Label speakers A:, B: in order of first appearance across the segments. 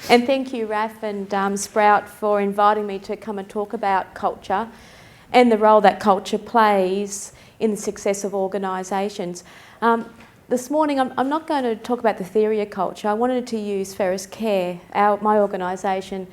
A: And thank you, Raf and Sprout, for inviting me to come and talk about culture and the role that culture plays in the success of organisations. This morning, I'm not going to talk about the theory of culture. I wanted to use Feros Care, my organisation,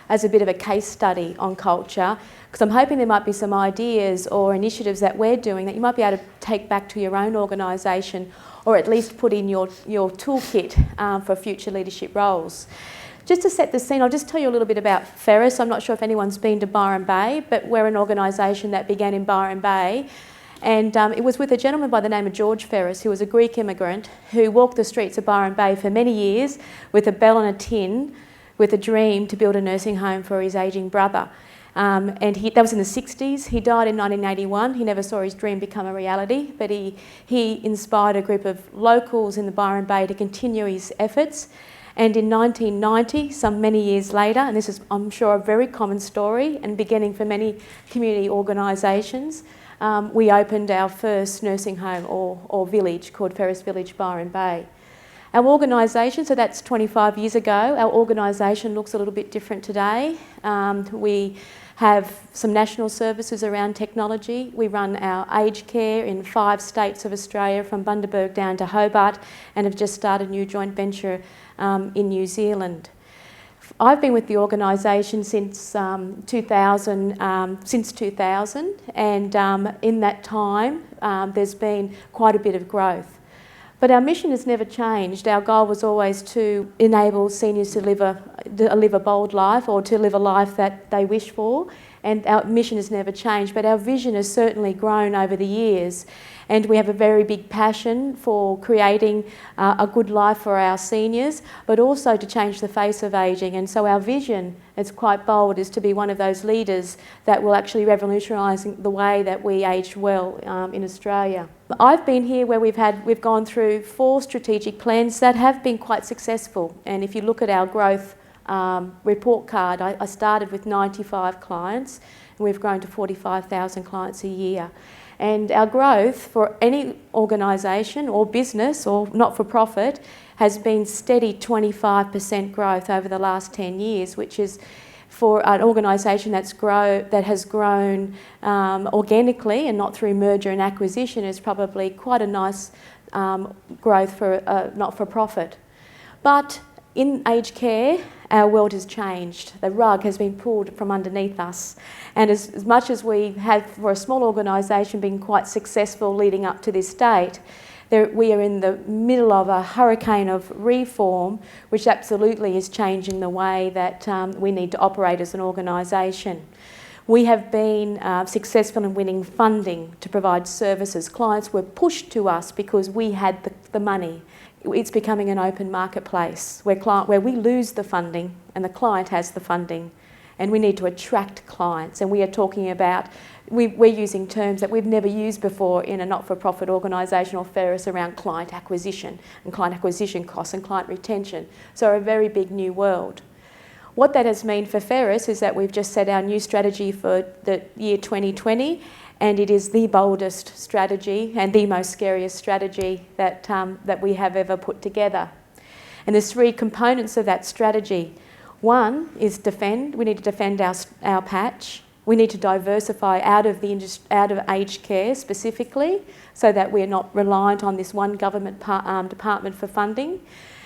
A: as a bit of a case study on culture, because I'm hoping there might be some ideas or initiatives that we're doing that you might be able to take back to your own organisation, or at least put in your toolkit for future leadership roles. Just to set the scene, I'll just tell you a little bit about Feros. I'm not sure if anyone's been to Byron Bay, but we're an organisation that began in Byron Bay. And it was with a gentleman by the name of George Feros, who was a Greek immigrant who walked the streets of Byron Bay for many years with a bell and a tin, with a dream to build a nursing home for his ageing brother. And that was in the 60s. He died in 1981. He never saw his dream become a reality, but he inspired a group of locals in the Byron Bay to continue his efforts. And in 1990, many years later, and this is, I'm sure, a very common story and beginning for many community organisations, we opened our first nursing home or village called Feros Village, Byron Bay. Our organisation, so that's 25 years ago, our organisation looks a little bit different today. We have some national services around technology. We run our aged care in 5 states of Australia, from Bundaberg down to Hobart, and have just started a new joint venture in New Zealand. I've been with the organisation since 2000, and in that time there's been quite a bit of growth. But our mission has never changed. Our goal was always to enable seniors to live a bold life, or to live a life that they wish for, and our mission has never changed, but our vision has certainly grown over the years. And we have a very big passion for creating a good life for our seniors, but also to change the face of ageing. And so our vision, it's quite bold, is to be one of those leaders that will actually revolutionise the way that we age well in Australia. I've been here where we've gone through 4 strategic plans that have been quite successful. And if you look at our growth report card, I started with 95 clients, and we've grown to 45,000 clients a year. And our growth for any organisation or business or not-for-profit has been steady 25% growth over the last 10 years, which is, for an organisation that has grown organically and not through merger and acquisition, is probably quite a nice growth for a not-for-profit. But in aged care, our world has changed. The rug has been pulled from underneath us. And as much as we have, for a small organisation, been quite successful leading up to this date, we are in the middle of a hurricane of reform, which absolutely is changing the way that we need to operate as an organisation. We have been successful in winning funding to provide services. Clients were pushed to us because we had the money. It's becoming an open marketplace where we lose the funding and the client has the funding, and we need to attract clients. And we are talking about, we're using terms that we've never used before in a not-for-profit organisation or Feros around client acquisition and client acquisition costs and client retention. So a very big new world. What that has meant for Feros is that we've just set our new strategy for the year 2020, and it is the boldest strategy and the most scariest strategy that we have ever put together. And there's 3 components of that strategy. One is defend. We need to defend our patch. We need to diversify out of aged care specifically, so that we're not reliant on this one government department for funding.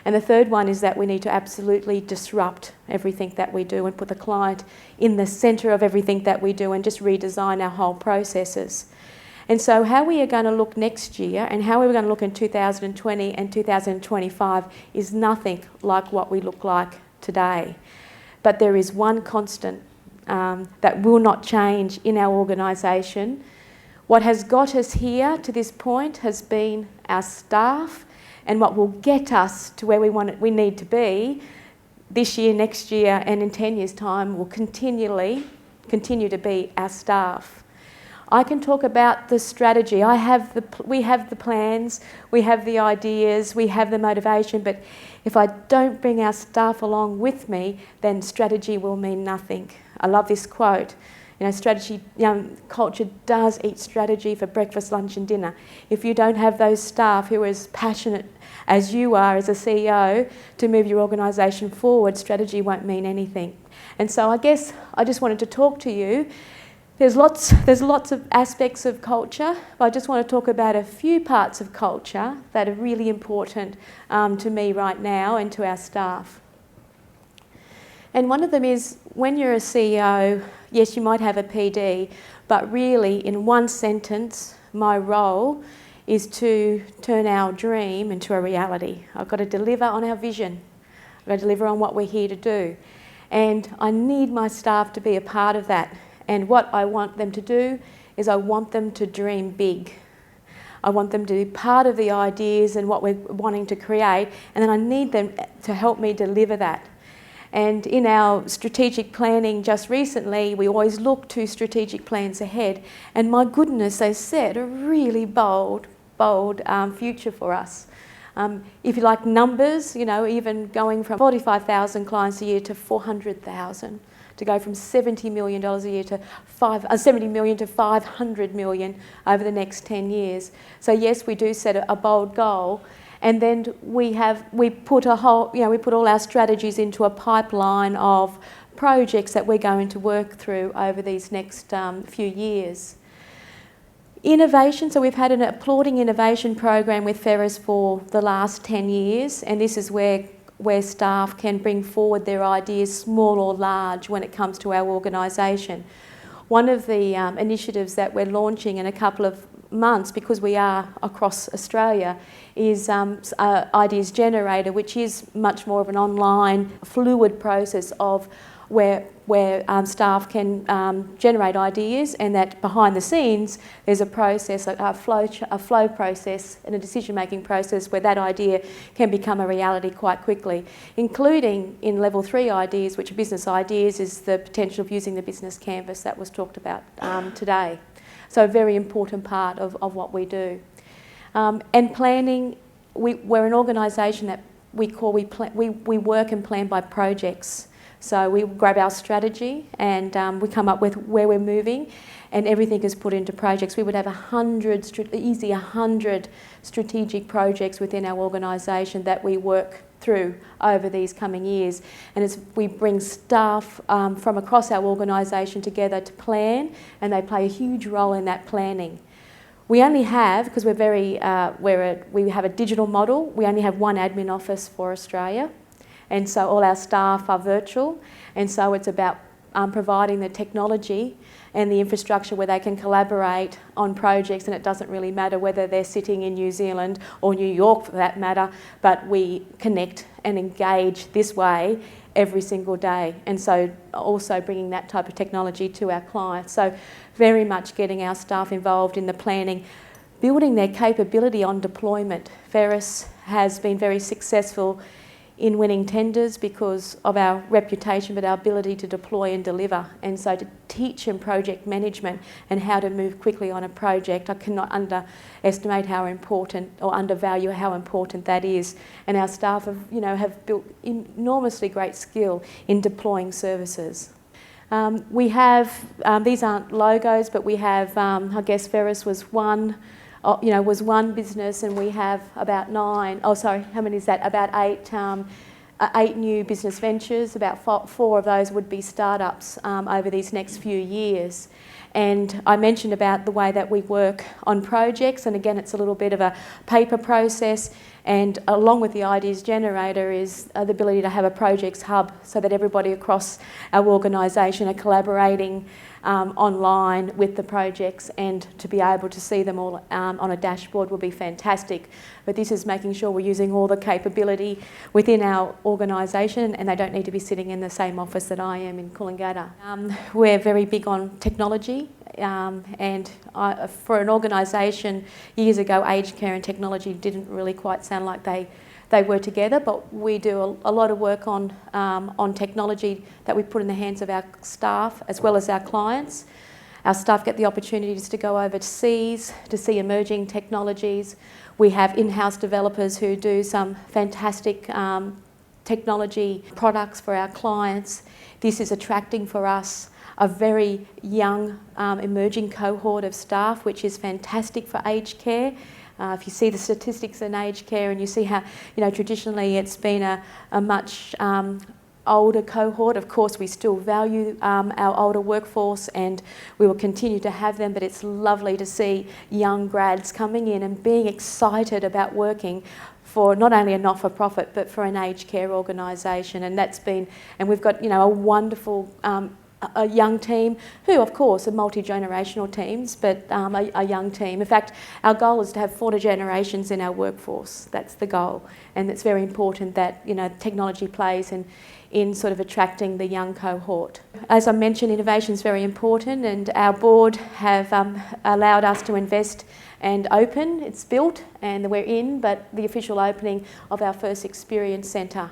A: And the third one is that we need to absolutely disrupt everything that we do and put the client in the centre of everything that we do, and just redesign our whole processes. And so how we are going to look next year and how we're going to look in 2020 and 2025 is nothing like what we look like today. But there is one constant that will not change in our organisation. What has got us here to this point has been our staff, and what will get us to where we need to be this year, next year, and in 10 years' time will continue to be our staff. I can talk about the strategy. We have the plans, we have the ideas, we have the motivation, but if I don't bring our staff along with me, then strategy will mean nothing. I love this quote. You know, strategy, culture does eat strategy for breakfast, lunch and dinner. If you don't have those staff who are as passionate as you are as a CEO to move your organisation forward, strategy won't mean anything. And so I guess I just wanted to talk to you. There's lots of aspects of culture, but I just want to talk about a few parts of culture that are really important to me right now and to our staff. And one of them is, when you're a CEO, yes, you might have a PD, but really, in one sentence, my role is to turn our dream into a reality. I've got to deliver on our vision. I've got to deliver on what we're here to do. And I need my staff to be a part of that. And what I want them to do is I want them to dream big. I want them to be part of the ideas and what we're wanting to create, and then I need them to help me deliver that. And in our strategic planning just recently, we always look to strategic plans ahead, and my goodness, they set a really bold future for us. If you like numbers, you know, even going from 45,000 clients a year to 400,000, to go from $70 million a year to $70 million to $500 million over the next 10 years. So yes, we do set a bold goal. And then we put all our strategies into a pipeline of projects that we're going to work through over these next few years. Innovation, so we've had an applauding innovation program with Feros for the last 10 years, and this is where staff can bring forward their ideas, small or large, when it comes to our organisation. One of the initiatives that we're launching in a couple of months, because we are across Australia, is Ideas Generator, which is much more of an online, fluid process of where staff can generate ideas, and that behind the scenes there's a process, a flow process and a decision-making process where that idea can become a reality quite quickly, including in level 3 ideas, which are business ideas, is the potential of using the business canvas that was talked about today. So a very important part of what we do. And planning, we're an organisation that we work and plan by projects. So we grab our strategy and we come up with where we're moving, and everything is put into projects. We would have 100 strategic projects within our organisation that we work through over these coming years. And we bring staff from across our organisation together to plan, and they play a huge role in that planning. We only have, because we have a digital model, we only have one admin office for Australia. And so all our staff are virtual, and so it's about providing the technology and the infrastructure where they can collaborate on projects, and it doesn't really matter whether they're sitting in New Zealand or New York for that matter, but we connect and engage this way every single day. And so also bringing that type of technology to our clients. So very much getting our staff involved in the planning, building their capability on deployment. Feros has been very successful in winning tenders because of our reputation, but our ability to deploy and deliver. And so to teach in project management and how to move quickly on a project, I cannot underestimate how important, or undervalue how important that is. And our staff have built enormously great skill in deploying services. We have, these aren't logos, but we have, I guess Feros was one business, and we have about eight new business ventures. About 4 of those would be startups over these next few years. And I mentioned about the way that we work on projects, and again, it's a little bit of a paper process, and along with the Ideas Generator is the ability to have a projects hub so that everybody across our organisation are collaborating online with the projects, and to be able to see them all on a dashboard will be fantastic. But this is making sure we're using all the capability within our organisation, and they don't need to be sitting in the same office that I am in Coolangatta. We're very big on technology, and for an organisation years ago, aged care and technology didn't really quite sound like they were together, but we do a lot of work on technology that we put in the hands of our staff as well as our clients. Our staff get the opportunities to go overseas to see emerging technologies. We have in-house developers who do some fantastic technology products for our clients. This is attracting for us a very young emerging cohort of staff, which is fantastic for aged care. If you see the statistics in aged care and you see how, traditionally it's been a much older cohort. Of course, we still value our older workforce and we will continue to have them, but it's lovely to see young grads coming in and being excited about working for not only a not-for-profit but for an aged care organisation. And we've got a wonderful a young team who of course are multi-generational teams, but a young team. In fact, our goal is to have 40 generations in our workforce. That's the goal, and it's very important that technology plays in sort of attracting the young cohort. As I mentioned, innovation is very important, and our board have allowed us to invest and open. It's built and we're in, but the official opening of our first experience centre.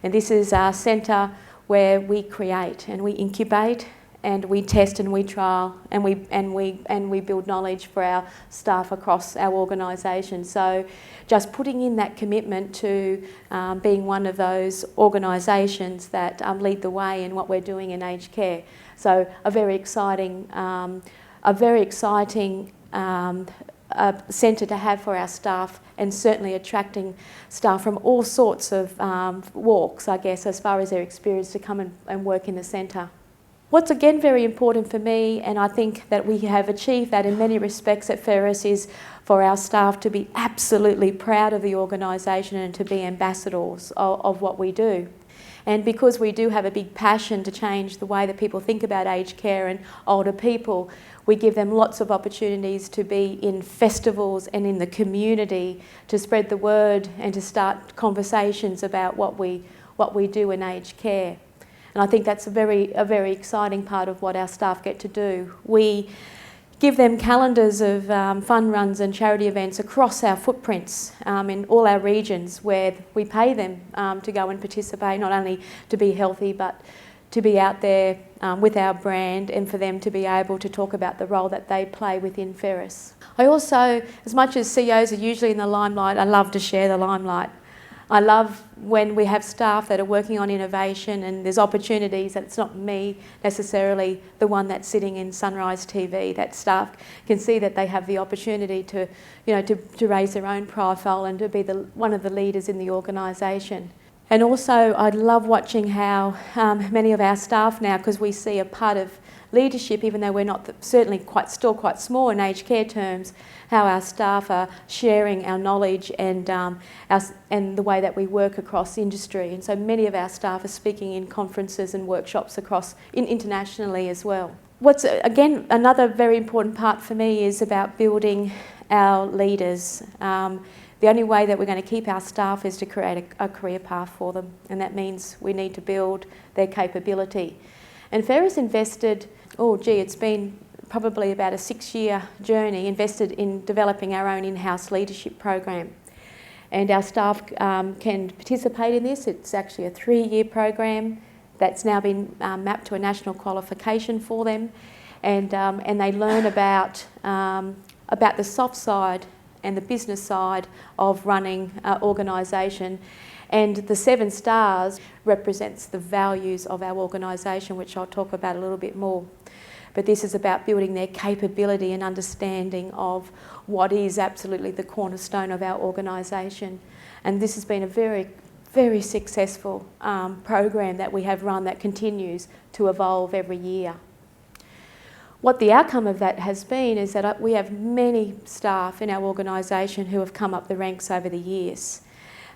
A: And this is our centre where we create and we incubate and we test and we trial and we build knowledge for our staff across our organisation. So just putting in that commitment to being one of those organisations that lead the way in what we're doing in aged care. So a very exciting centre to have for our staff, and certainly attracting staff from all sorts of walks, I guess, as far as their experience to come and work in the centre. What's again very important for me, and I think that we have achieved that in many respects at Feros, is for our staff to be absolutely proud of the organisation and to be ambassadors of what we do. And because we do have a big passion to change the way that people think about aged care and older people, we give them lots of opportunities to be in festivals and in the community to spread the word and to start conversations about what we do in aged care. And I think that's a very exciting part of what our staff get to do. We give them calendars of fun runs and charity events across our footprints in all our regions, where we pay them to go and participate, not only to be healthy but to be out there with our brand and for them to be able to talk about the role that they play within Feros. I also, as much as CEOs are usually in the limelight, I love to share the limelight. I love when we have staff that are working on innovation and there's opportunities that it's not me necessarily the one that's sitting in Sunrise TV, that staff can see that they have the opportunity to raise their own profile and to be one of the leaders in the organisation. And also I love watching how many of our staff now, because we see a part of leadership, even though we're not certainly still quite small in aged care terms, how our staff are sharing our knowledge and the way that we work across industry. And so many of our staff are speaking in conferences and workshops internationally as well. What's again another very important part for me is about building our leaders. The only way that we're going to keep our staff is to create a career path for them, and that means we need to build their capability. And Feros invested, it's been probably about a 6-year journey, invested in developing our own in-house leadership program. And our staff can participate in this. It's actually a 3-year program that's now been mapped to a national qualification for them. And they learn about the soft side and the business side of running an organisation. And the 7 stars represents the values of our organisation, which I'll talk about a little bit more. But this is about building their capability and understanding of what is absolutely the cornerstone of our organisation. And this has been a very, very successful program that we have run that continues to evolve every year. What the outcome of that has been is that we have many staff in our organisation who have come up the ranks over the years.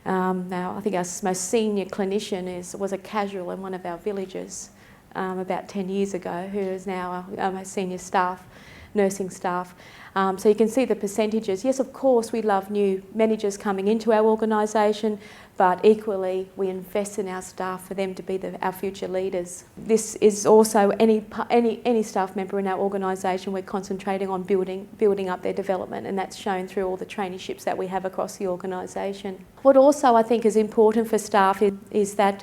A: Now, I think our most senior clinician was a casual in one of our villages about 10 years ago, who is now our most senior staff, nursing staff. So you can see the percentages. Yes, of course, we love new managers coming into our organisation, but equally we invest in our staff for them to be our future leaders. This is also any staff member in our organisation. We're concentrating on building up their development, and that's shown through all the traineeships that we have across the organisation. What also I think is important for staff is that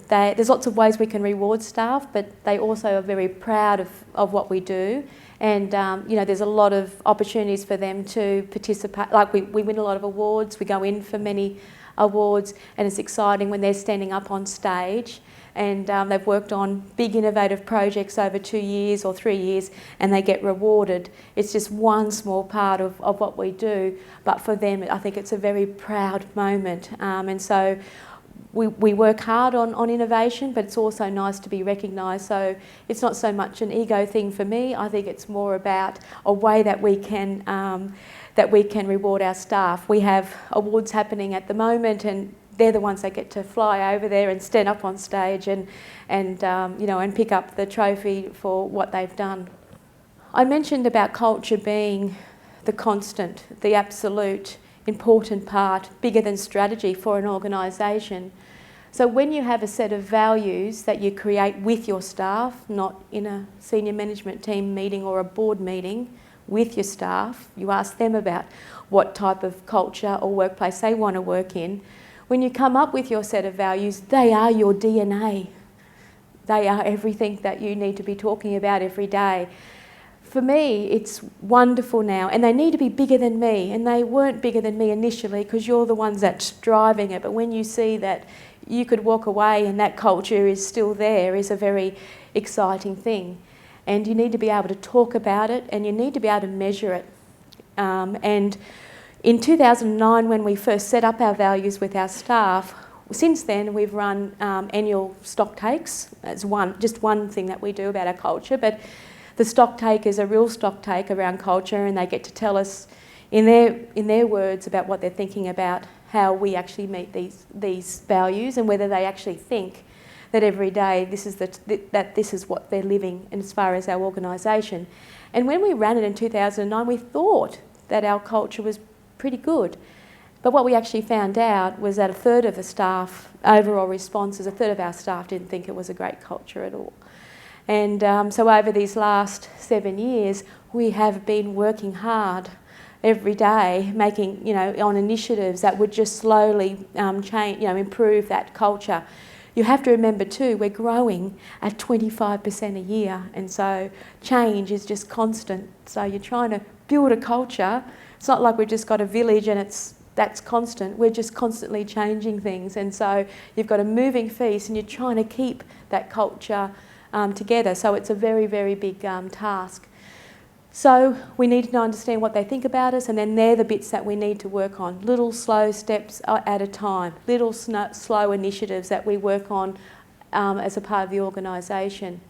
A: there's lots of ways we can reward staff, but they also are very proud of what we do. And there's a lot of opportunities for them to participate. Like we win a lot of awards. We go in for many awards, and it's exciting when they're standing up on stage and they've worked on big innovative projects over 2 years or 3 years and they get rewarded. It's just one small part of what we do, but for them I think it's a very proud moment. And so we work hard on innovation, but it's also nice to be recognised. So it's not so much an ego thing for me. I think it's more about a way that we can reward our staff. We have awards happening at the moment, and they're the ones that get to fly over there and stand up on stage and pick up the trophy for what they've done. I mentioned about culture being the constant, the absolute important part, bigger than strategy for an organisation. So when you have a set of values that you create with your staff, not in a senior management team meeting or a board meeting, with your staff, you ask them about what type of culture or workplace they want to work in. When you come up with your set of values, they are your DNA. They are everything that you need to be talking about every day. For me, it's wonderful now, and they need to be bigger than me, and they weren't bigger than me initially because you're the ones that's driving it, but when you see that you could walk away and that culture is still there is a very exciting thing. And you need to be able to talk about it, and you need to be able to measure it. And in 2009, when we first set up our values with our staff, since then we've run annual stocktakes. That's just one thing that we do about our culture, but the stocktake is a real stocktake around culture, and they get to tell us in their words about what they're thinking about how we actually meet these values, and whether they actually think that every day this is what they're living as far as our organisation. And when we ran it in 2009, we thought that our culture was pretty good. But what we actually found out was that a third of the staff, overall responses, a third of our staff didn't think it was a great culture at all. And so over these last 7 years, we have been working hard every day, making, on initiatives that would just slowly change, improve that culture. You have to remember too, we're growing at 25% a year, and so change is just constant. So you're trying to build a culture. It's not like we've just got a village and that's constant. We're just constantly changing things, and so you've got a moving feast, and you're trying to keep that culture together. So it's a very, very big task. So we need to understand what they think about us, and then they're the bits that we need to work on. Little slow steps at a time, little slow initiatives that we work on as a part of the organisation.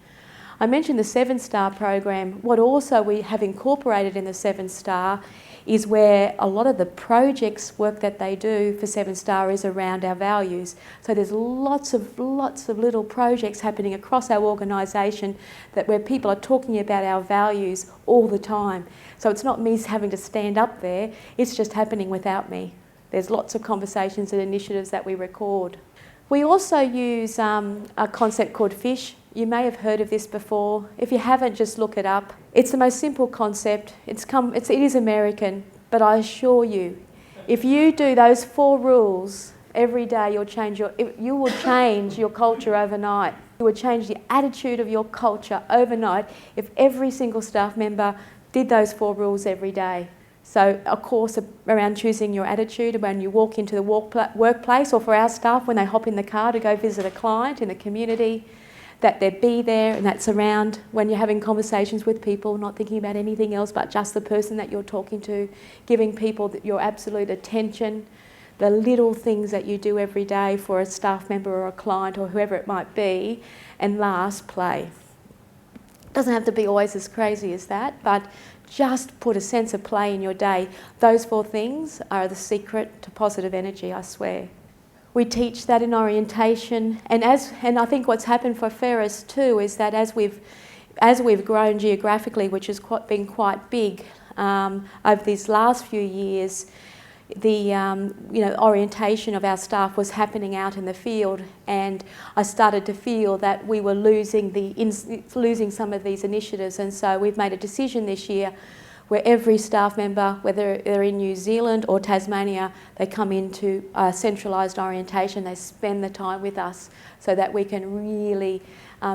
A: I mentioned the 7-star program. What also we have incorporated in the 7-star is where a lot of the projects work that they do for 7-star is around our values. So there's lots of little projects happening across our organisation where people are talking about our values all the time. So it's not me having to stand up there, it's just happening without me. There's lots of conversations and initiatives that we record. We also use a concept called FISH. You may have heard of this before. If you haven't, just look it up. It's the most simple concept. It is American, but I assure you, if you do those 4 rules every day, you will change your culture overnight. You will change the attitude of your culture overnight if every single staff member did those 4 rules every day. So a course around choosing your attitude when you walk into the workplace, or for our staff when they hop in the car to go visit a client in the community, that they be there, and that's around when you're having conversations with people, not thinking about anything else but just the person that you're talking to, giving people your absolute attention, the little things that you do every day for a staff member or a client or whoever it might be, and last, play. It doesn't have to be always as crazy as that, but just put a sense of play in your day. Those 4 things are the secret to positive energy, I swear. We teach that in orientation, and I think what's happened for Feros too is that as we've grown geographically, which has been quite big over these last few years, the orientation of our staff was happening out in the field, and I started to feel that we were losing some of these initiatives, and so we've made a decision this year where every staff member, whether they're in New Zealand or Tasmania, they come into a centralised orientation. They spend the time with us so that we can really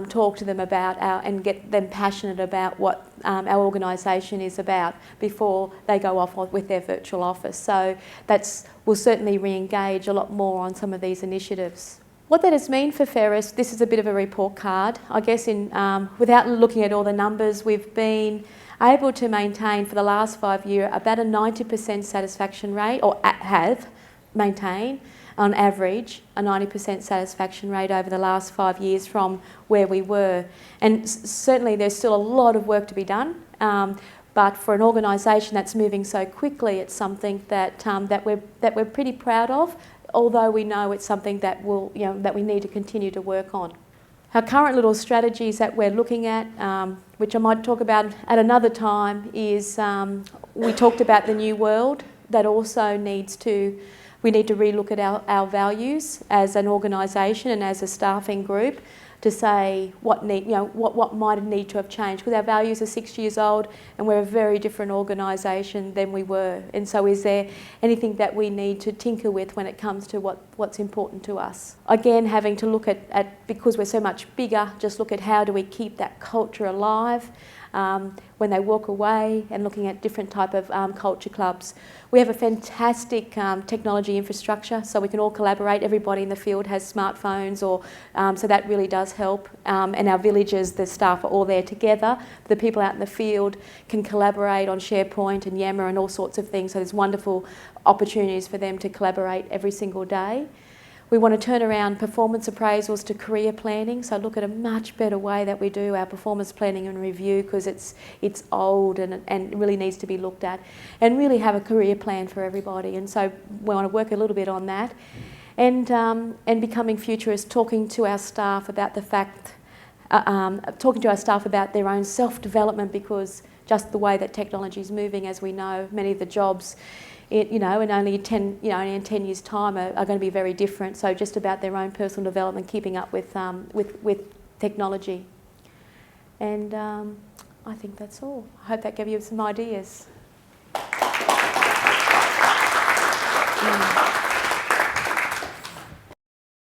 A: talk to them about and get them passionate about what our organisation is about before they go off with their virtual office. So we'll certainly re-engage a lot more on some of these initiatives. What that has meant for Feros, this is a bit of a report card. I guess without looking at all the numbers, we've been able to maintain for the last 5 years about a 90% satisfaction rate, or have maintained on average a 90% satisfaction rate over the last 5 years from where we were. And certainly there's still a lot of work to be done, but for an organisation that's moving so quickly, it's something that we're pretty proud of, although we know it's something that we need to continue to work on. Our current little strategies that we're looking at, which I might talk about at another time, is we talked about the new world. That also we need to relook at our values as an organisation and as a staffing group to say what might need to have changed, because our values are 6 years old and we're a very different organisation than we were. And so is there anything that we need to tinker with when it comes to what's important to us? Again, having to look at because we're so much bigger, just look at how do we keep that culture alive when they walk away, and looking at different type of culture clubs. We have a fantastic technology infrastructure, so we can all collaborate. Everybody in the field has smartphones, so that really does help. And our villages, the staff are all there together. The people out in the field can collaborate on SharePoint and Yammer and all sorts of things, so there's wonderful opportunities for them to collaborate every single day. We want to turn around performance appraisals to career planning, so look at a much better way that we do our performance planning and review, because it's old and really needs to be looked at, and really have a career plan for everybody. And so we want to work a little bit on that, and becoming futurists, talking to our staff about their own self-development, because just the way that technology is moving, as we know, many of the jobs in only 10 years' time are going to be very different. So just about their own personal development, keeping up with technology. And I think that's all. I hope that gave you some ideas.